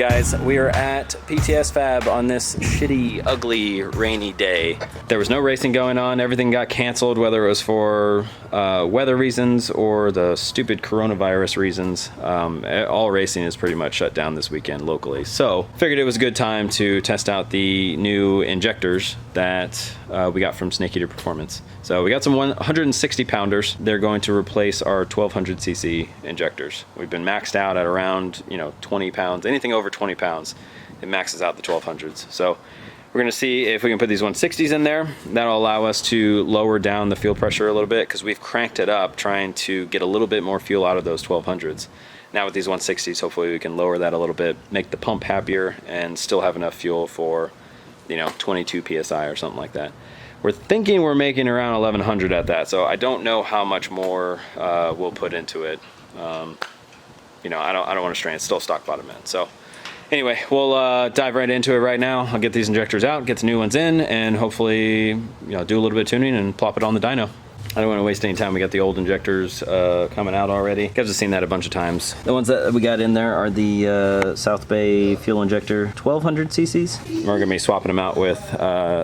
guys, we are at PTS Fab on this shitty, ugly, rainy day. There was no racing going on. Everything got canceled, whether it was for weather reasons or the stupid coronavirus reasons. All racing is pretty much shut down this weekend locally. So figured it was a good time to test out the new injectors that we got from Snake Eater Performance. So we got some 160 pounders. They're going to replace our 1200cc injectors. We've been maxed out at around 20 pounds. Anything over 20 pounds, it maxes out the 1200s. So we're gonna see if we can put these 160s in there. That'll allow us to lower down the fuel pressure a little bit because we've cranked it up trying to get a little bit more fuel out of those 1200s. Now with these 160s, hopefully we can lower that a little bit, make the pump happier, and still have enough fuel for 22 PSI or something like that. We're thinking we're making around 1100 at that, so I don't know how much more we'll put into it. I don't want to strain. It's still stock bottom end. So anyway, we'll dive right into it right now. I'll get these injectors out, get the new ones in, and hopefully do a little bit of tuning and plop it on the dyno. I don't want to waste any time. We got the old injectors coming out already. You guys have seen that a bunch of times. The ones that we got in there are the South Bay fuel injector 1200 cc's. We're gonna be swapping them out with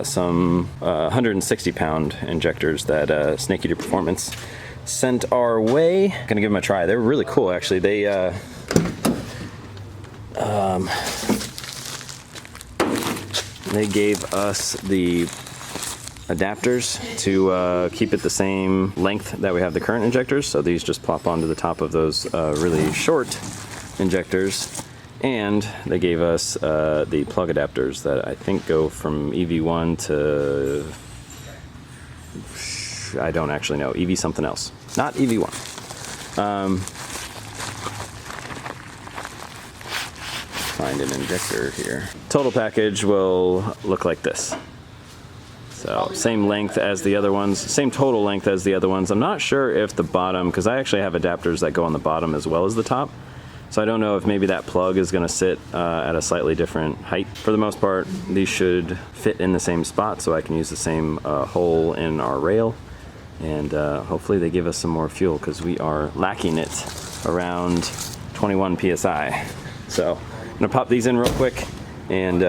some 160 pound injectors that Snake Eater Performance sent our way. Gonna give them a try. They're really cool, actually. They gave us the adapters to keep it the same length that we have the current injectors. So these just plop onto the top of those really short injectors. And they gave us the plug adapters that I think go from EV1 to, I don't actually know, EV something else. Not EV1. Find an injector here. Total package will look like this. So same length as the other ones, same total length as the other ones. I'm not sure if the bottom, because I actually have adapters that go on the bottom as well as the top. So I don't know if maybe that plug is gonna sit at a slightly different height. For the most part, these should fit in the same spot, so I can use the same hole in our rail. And hopefully they give us some more fuel because we are lacking it around 21 PSI. So I'm gonna pop these in real quick and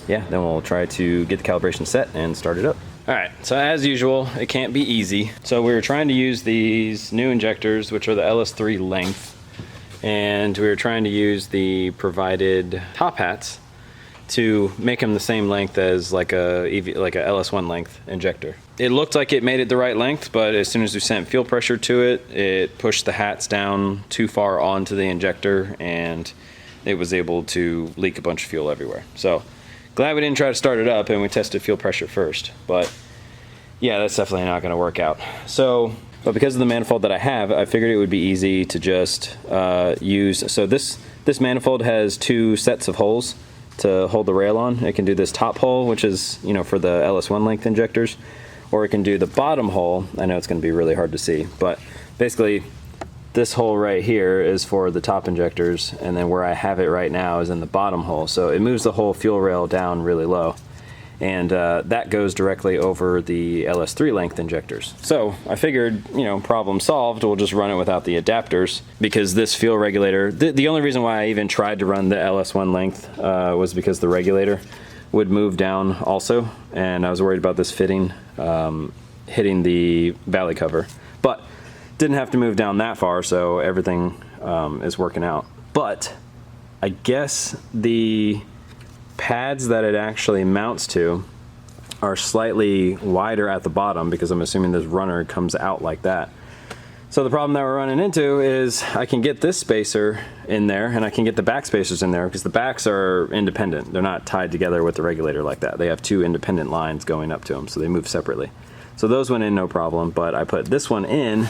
yeah, then we'll try to get the calibration set and start it up. All right, so as usual, it can't be easy. So we were trying to use these new injectors, which are the LS3 length, and we were trying to use the provided top hats to make them the same length as like a LS1 length injector. It looked like it made it the right length, but as soon as we sent fuel pressure to it, it pushed the hats down too far onto the injector, and it was able to leak a bunch of fuel everywhere. So glad we didn't try to start it up and we tested fuel pressure first, but yeah, that's definitely not gonna work out. So, but because of the manifold that I have, I figured it would be easy to just use, so this manifold has two sets of holes to hold the rail on. It can do this top hole, which is, for the LS1 length injectors, or it can do the bottom hole. I know it's gonna be really hard to see, but basically this hole right here is for the top injectors, and then where I have it right now is in the bottom hole. So it moves the whole fuel rail down really low, and that goes directly over the LS3 length injectors. So I figured, problem solved, we'll just run it without the adapters, because this fuel regulator, the only reason why I even tried to run the LS1 length was because the regulator would move down also, and I was worried about this fitting, hitting the valley cover. But didn't have to move down that far, so everything is working out. But I guess the pads that it actually mounts to are slightly wider at the bottom, because I'm assuming this runner comes out like that. So the problem that we're running into is I can get this spacer in there and I can get the back spacers in there, because the backs are independent. They're not tied together with the regulator like that. They have two independent lines going up to them, so they move separately. So those went in no problem, but I put this one in,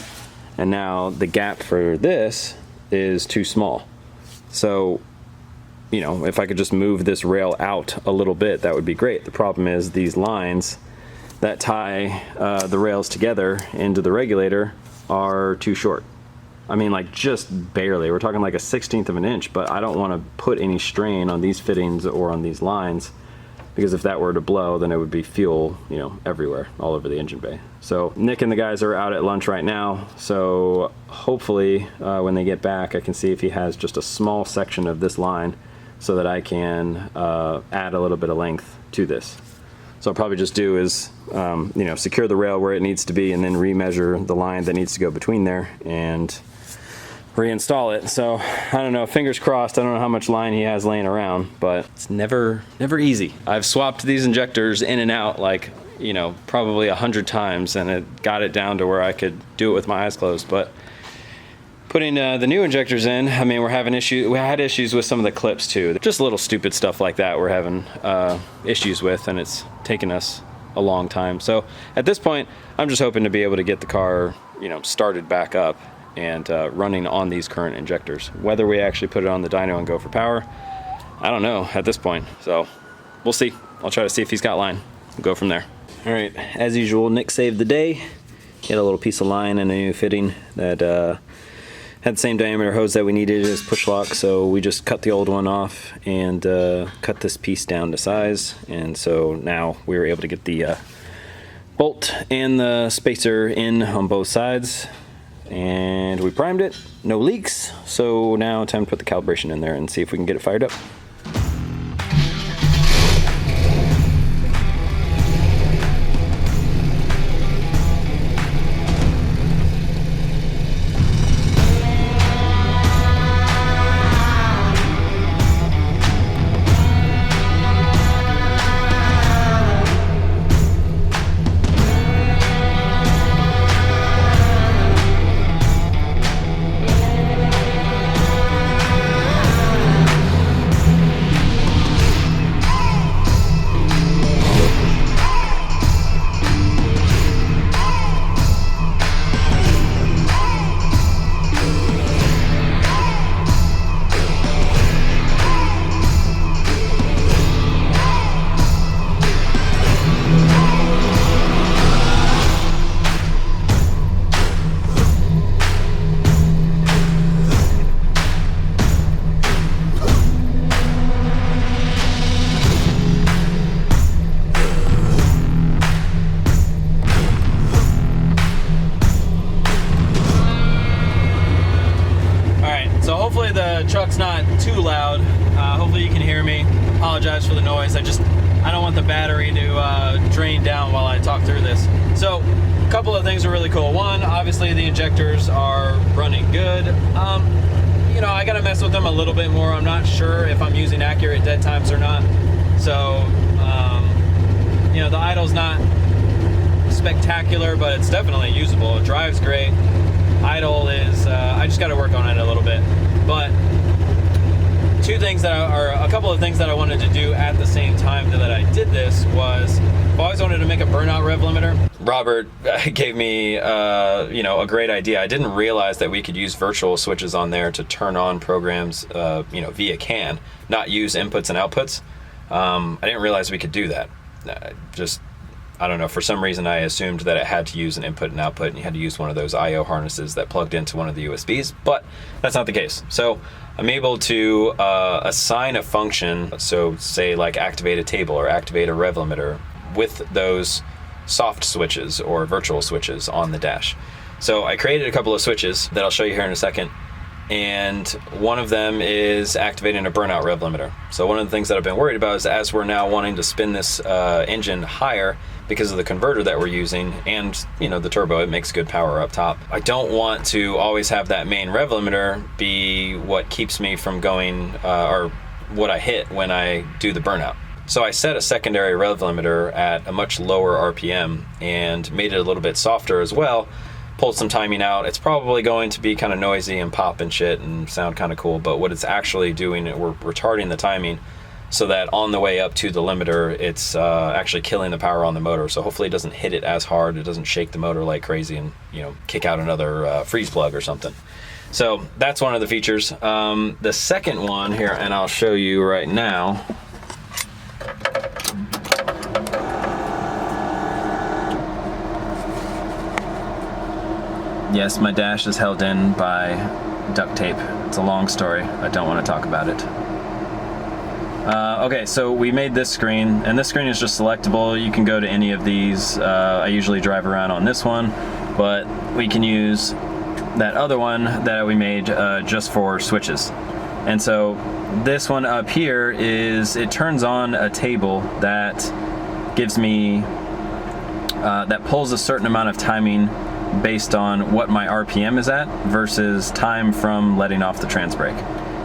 and now the gap for this is too small. So, if I could just move this rail out a little bit, that would be great. The problem is these lines that tie the rails together into the regulator are too short. I mean, like, just barely. We're talking like a 1/16 of an inch, but I don't want to put any strain on these fittings or on these lines, because if that were to blow, then it would be fuel, you know, everywhere, all over the engine bay. So Nick and the guys are out at lunch right now, so hopefully when they get back, I can see if he has just a small section of this line so that I can add a little bit of length to this. So I'll probably just do is, you know, secure the rail where it needs to be and then remeasure the line that needs to go between there and reinstall it. So I don't know, fingers crossed. I don't know how much line he has laying around, but it's never easy. I've swapped these injectors in and out like, you know, probably 100 times, and it got it down to where I could do it with my eyes closed. But putting the new injectors in, I mean, we had issues with some of the clips too. Just little stupid stuff like that we're having issues with, and it's taken us a long time. So at this point, I'm just hoping to be able to get the car, you know, started back up and running on these current injectors. Whether we actually put it on the dyno and go for power, I don't know at this point. So we'll see. I'll try to see if he's got line. We'll go from there. All right, as usual, Nick saved the day. He had a little piece of line and a new fitting that had the same diameter hose that we needed as push lock, so we just cut the old one off and cut this piece down to size. And so now we were able to get the bolt and the spacer in on both sides. And we primed it, no leaks. So now time to put the calibration in there and see if we can get it fired up. Hopefully the truck's not too loud. Hopefully you can hear me. Apologize for the noise. I don't want the battery to drain down while I talk through this. So a couple of things are really cool. One, obviously the injectors are running good. You know, I gotta mess with them a little bit more. I'm not sure if I'm using accurate dead times or not. So, you know, the idle's not spectacular, but it's definitely usable. It drives great. Idle is, I just gotta work on it a little bit. But a couple of things that I wanted to do at the same time that I did this was, I've always wanted to make a burnout rev limiter. Robert gave me, you know, a great idea. I didn't realize that we could use virtual switches on there to turn on programs, you know, via CAN, not use inputs and outputs. I didn't realize we could do that. I don't know, for some reason I assumed that it had to use an input and output and you had to use one of those I/O harnesses that plugged into one of the USBs, but that's not the case. So I'm able to assign a function, so say like activate a table or activate a rev limiter, with those soft switches or virtual switches on the dash. So I created a couple of switches that I'll show you here in a second, and one of them is activating a burnout rev limiter. So one of the things that I've been worried about is, as we're now wanting to spin this engine higher because of the converter that we're using and, you know, the turbo, it makes good power up top. I don't want to always have that main rev limiter be what keeps me from going, or what I hit when I do the burnout. So I set a secondary rev limiter at a much lower RPM and made it a little bit softer as well. Pulled some timing out. It's probably going to be kind of noisy and pop and shit and sound kind of cool, but what it's actually doing, we're retarding the timing so that on the way up to the limiter, it's actually killing the power on the motor. So hopefully it doesn't hit it as hard. It doesn't shake the motor like crazy and, you know, kick out another freeze plug or something. So that's one of the features. The second one here, and I'll show you right now. Yes, my dash is held in by duct tape. It's a long story. I don't want to talk about it. Okay, so we made this screen, and this screen is just selectable. You can go to any of these. I usually drive around on this one, but we can use that other one that we made just for switches. And so this one up here it turns on a table that gives me, that pulls a certain amount of timing based on what my RPM is at versus time from letting off the trans brake.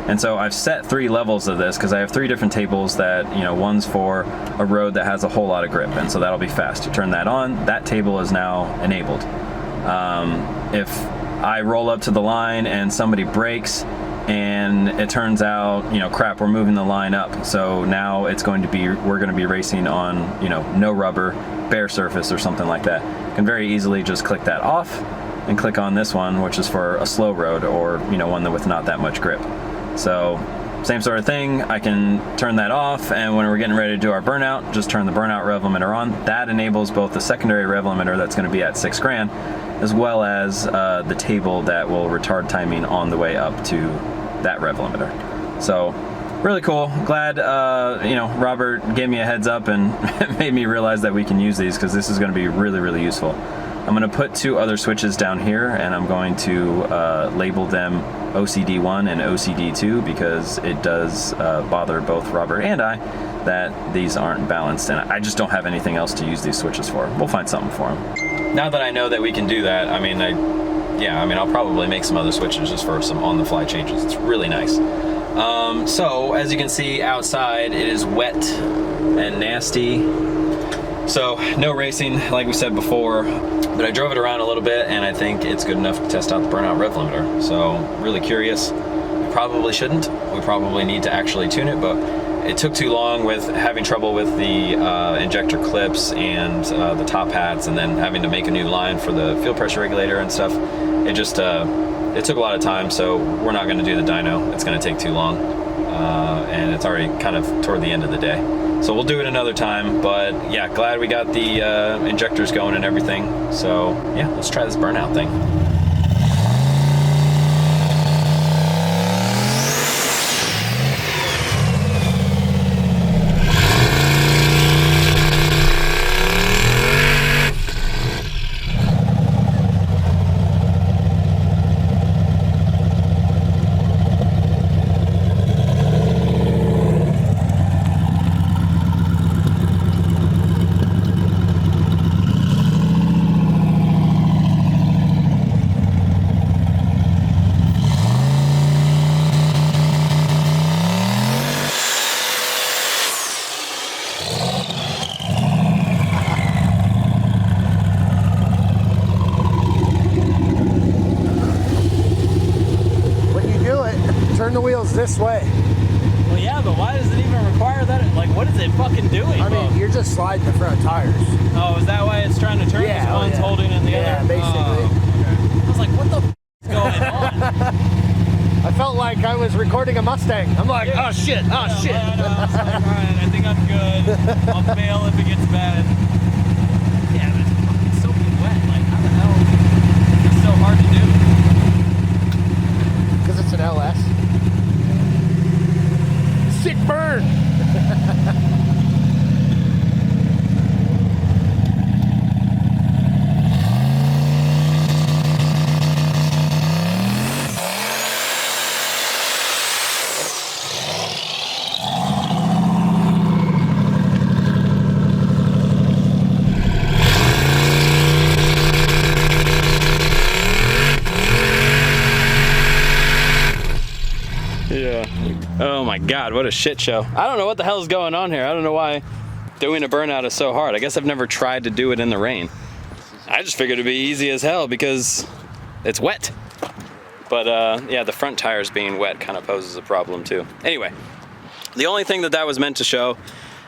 And so I've set 3 levels of this because I have 3 different tables that, you know, one's for a road that has a whole lot of grip, and so that'll be fast. You turn that on, that table is now enabled. If I roll up to the line and somebody brakes and it turns out, you know, crap, we're moving the line up, so now it's going to be, we're going to be racing on, you know, no rubber, bare surface or something like that. You can very easily just click that off and click on this one, which is for a slow road or, you know, one with not that much grip. So same sort of thing, I can turn that off, and when we're getting ready to do our burnout, just turn the burnout rev limiter on. That enables both the secondary rev limiter that's going to be at 6 grand, as well as the table that will retard timing on the way up to that rev limiter. So really cool. Glad you know, Robert gave me a heads up and made me realize that we can use these, because this is going to be really, really useful. I'm going to put 2 other switches down here, and I'm going to label them OCD1 and OCD2 because it does bother both Robert and I that these aren't balanced, and I just don't have anything else to use these switches for. We'll find something for them. Now that I know that we can do that, I mean, I'll probably make some other switches just for some on-the-fly changes. It's really nice. So as you can see outside, it is wet and nasty. So no racing, like we said before, but I drove it around a little bit, and I think it's good enough to test out the burnout rev limiter. So really curious. We probably shouldn't. We probably need to actually tune it, but it took too long with having trouble with the injector clips and the top hats, and then having to make a new line for the fuel pressure regulator and stuff. It just it took a lot of time, so we're not going to do the dyno. It's going to take too long, and it's already kind of toward the end of the day. So we'll do it another time, but yeah, glad we got the injectors going and everything. So yeah, let's try this burnout thing. Turn the wheels this way. Well, yeah, but why does it even require that? Like, what is it fucking doing? I mean, you're just sliding the front tires. Oh, is that why it's trying to turn? Yeah, one's holding in the other? Yeah, basically. Oh, okay. I was like, what the f is going on? I felt like I was recording a Mustang. I'm like, oh shit, oh shit. I know. I was like, all right, I think I'm good. I'll bail if it gets bad. Yeah, but it's fucking soaking wet. Like, how the hell is this so hard to do? Because it's an LS. Sick burn. Yeah. Oh my God, what a shit show. I don't know what the hell is going on here. I don't know why doing a burnout is so hard. I guess I've never tried to do it in the rain. I just figured it'd be easy as hell because it's wet. But yeah, the front tires being wet kind of poses a problem too. Anyway, the only thing that was meant to show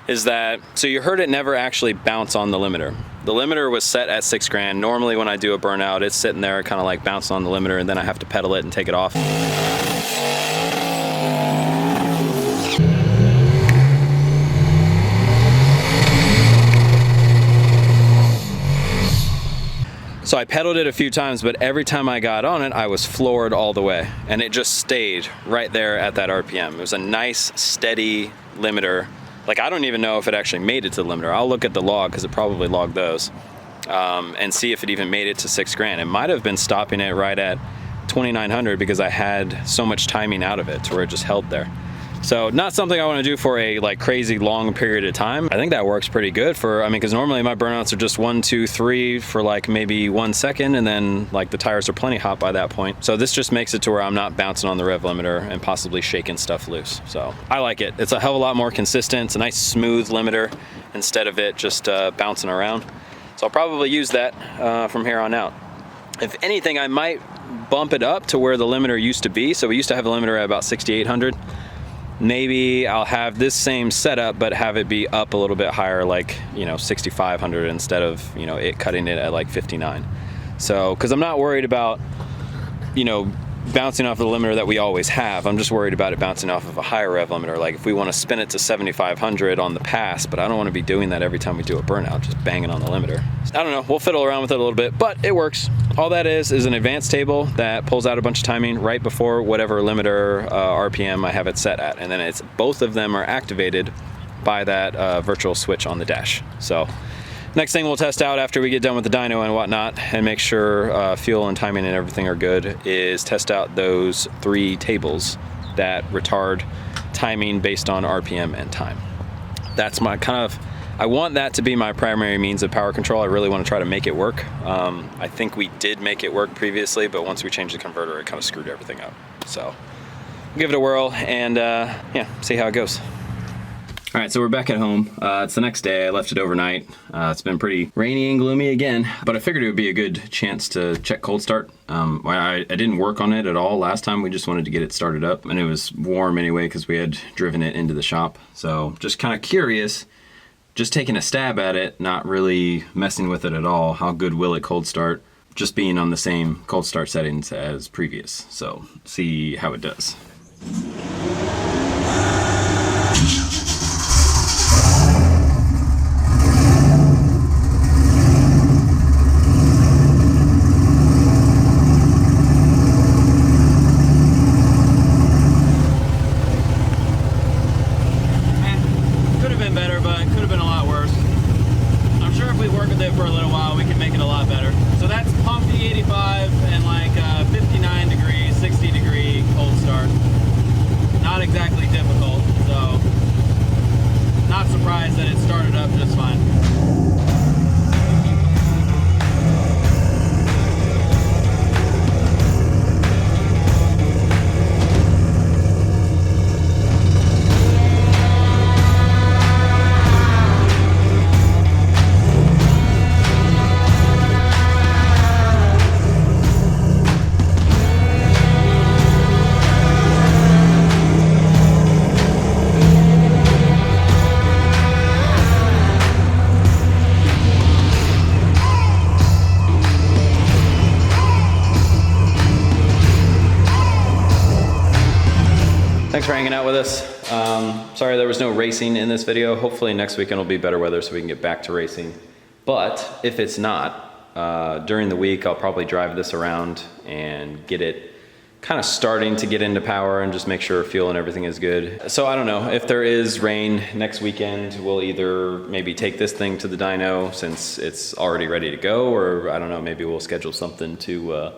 is that, so you heard it never actually bounce on the limiter. The limiter was set at 6 grand. Normally when I do a burnout, it's sitting there kind of like bouncing on the limiter, and then I have to pedal it and take it off. So I pedaled it a few times, but every time I got on it, I was floored all the way. And it just stayed right there at that RPM. It was a nice, steady limiter. Like, I don't even know if it actually made it to the limiter. I'll look at the log, because it probably logged those, and see if it even made it to 6 grand. It might have been stopping it right at 2,900 because I had so much timing out of it to where it just held there. So not something I want to do for a like crazy long period of time. I think that works pretty good for, I mean, because normally my burnouts are just 1, 2, 3 for like maybe 1 second, and then like the tires are plenty hot by that point. So this just makes it to where I'm not bouncing on the rev limiter and possibly shaking stuff loose. So I like it. It's a hell of a lot more consistent. It's a nice smooth limiter instead of it just bouncing around. So I'll probably use that from here on out. If anything, I might bump it up to where the limiter used to be. So we used to have a limiter at about 6,800. Maybe I'll have this same setup, but have it be up a little bit higher, like, you know, 6,500 instead of, you know, it cutting it at like 59. So, because I'm not worried about, you know, bouncing off the limiter that we always have. I'm just worried about it bouncing off of a higher rev limiter. Like if we want to spin it to 7,500 on the pass, but I don't want to be doing that every time we do a burnout, just banging on the limiter. I don't know, we'll fiddle around with it a little bit, but it works. All that is an advanced table that pulls out a bunch of timing right before whatever limiter RPM I have it set at. And then it's both of them are activated by that virtual switch on the dash. So next thing we'll test out after we get done with the dyno and whatnot and make sure fuel and timing and everything are good is test out those 3 tables that retard timing based on RPM and time. That's my kind of, I want that to be my primary means of power control. I really want to try to make it work. I think we did make it work previously, but once we changed the converter, it kind of screwed everything up. So give it a whirl and yeah, see how it goes. All right, so we're back at home. It's the next day. I left it overnight. It's been pretty rainy and gloomy again, but I figured it would be a good chance to check cold start. I didn't work on it at all last time. We just wanted to get it started up, and it was warm anyway because we had driven it into the shop. So just kind of curious, just taking a stab at it, not really messing with it at all. How good will it cold start? Just being on the same cold start settings as previous. So see how it does. Thanks for hanging out with us. Sorry there was no racing in this video. Hopefully next weekend will be better weather so we can get back to racing. But if it's not, during the week I'll probably drive this around and get it kind of starting to get into power and just make sure fuel and everything is good. So I don't know, if there is rain next weekend, we'll either maybe take this thing to the dyno since it's already ready to go, or I don't know, maybe we'll schedule something to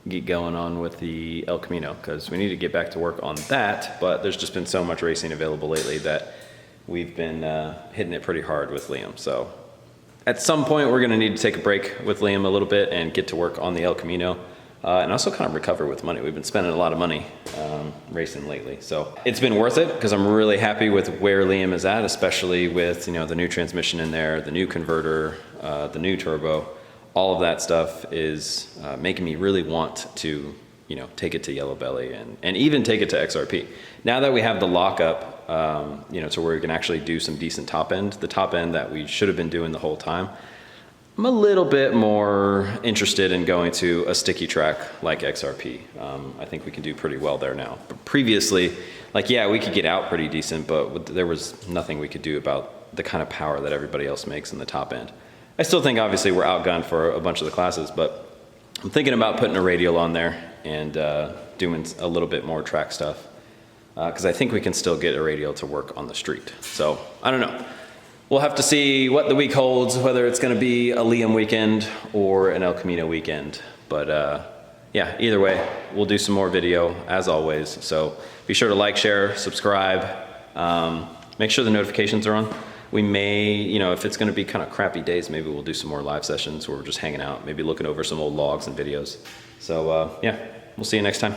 get going on with the El Camino, because we need to get back to work on that, but there's just been so much racing available lately that we've been hitting it pretty hard with Liam. So at some point we're gonna need to take a break with Liam a little bit and get to work on the El Camino. And also kind of recover with money. We've been spending a lot of money racing lately. So it's been worth it because I'm really happy with where Liam is at, especially with, you know, the new transmission in there, the new converter, the new turbo. All of that stuff is making me really want to, you know, take it to Yellow Belly and even take it to XRP. Now that we have the lockup, you know, to where we can actually do some decent top end, the top end that we should have been doing the whole time, I'm a little bit more interested in going to a sticky track like XRP. I think we can do pretty well there now. But previously, like, yeah, we could get out pretty decent, but there was nothing we could do about the kind of power that everybody else makes in the top end. I still think obviously we're outgunned for a bunch of the classes, but I'm thinking about putting a radial on there and doing a little bit more track stuff. Because I think we can still get a radial to work on the street. So, I don't know. We'll have to see what the week holds, whether it's going to be a Liam weekend or an El Camino weekend. But yeah, either way, we'll do some more video as always. So be sure to like, share, subscribe. Make sure the notifications are on. We may, you know, if it's going to be kind of crappy days, maybe we'll do some more live sessions where we're just hanging out, maybe looking over some old logs and videos. So yeah, we'll see you next time.